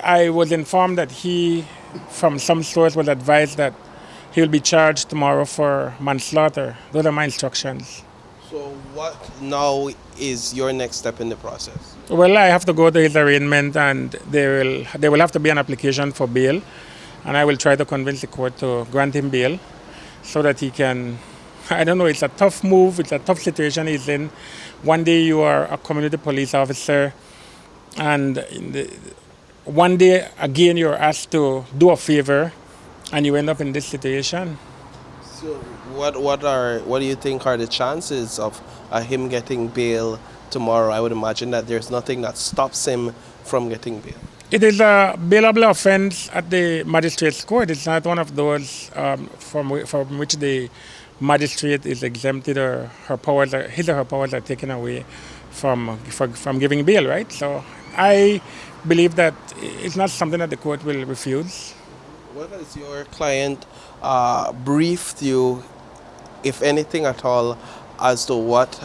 I was informed that he, from some source, was advised that he will be charged tomorrow for manslaughter. Those are my instructions. So what now is your next step in the process? Well, I have to go to his arraignment, and there will have to be an application for bail, and I will try to convince the court to grant him bail so that he can. I don't know. It's a tough move. It's a tough situation he's in. One day you are a community police officer, and one day again you're asked to do a favor, and you end up in this situation. So what do you think are the chances of him getting bail tomorrow? I would imagine that there's nothing that stops him from getting bail. It is a bailable offense at the magistrate's court. It's not one of those from which the magistrate is exempted or his or her powers are taken away from giving bail, right? So I believe that it's not something that the court will refuse. What has your client briefed you, if anything at all, as to what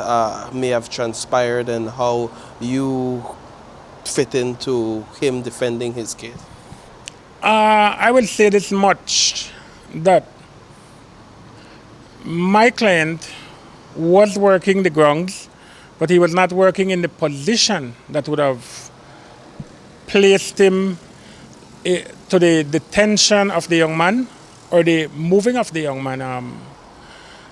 may have transpired and how you fit into him defending his case? I will say this much, that my client was working the grounds, but he was not working in the position that would have placed him to the detention of the young man or the moving of the young man.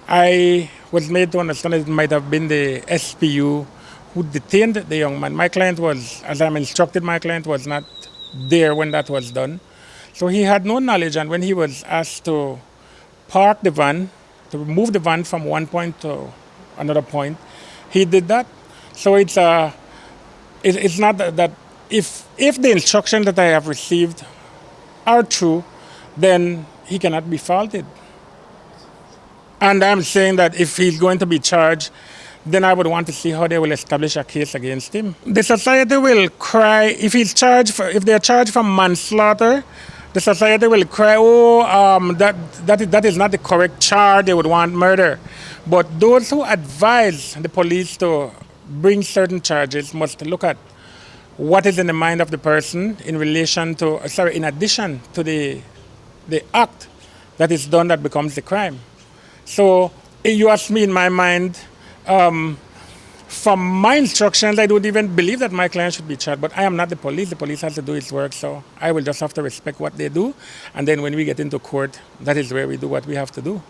I was made to understand that it might have been the SPU who detained the young man. My client was, as I'm instructed, my client was not there when that was done. So he had no knowledge, and when he was asked to park the van, to move the van from one point to another point, he did that. So it's not that if the instructions that I have received are true, then he cannot be faulted. And I'm saying that if he's going to be charged, then I would want to see how they will establish a case against him. The society will cry if they're charged for manslaughter. The society will cry, that is not the correct charge. They would want murder. But those who advise the police to bring certain charges must look at what is in the mind of the person in addition to the act that is done that becomes the crime. So you ask me, in my mind, from my instructions, I don't even believe that my client should be charged, but I am not the police. The police has to do its work, so I will just have to respect what they do. And then when we get into court, that is where we do what we have to do.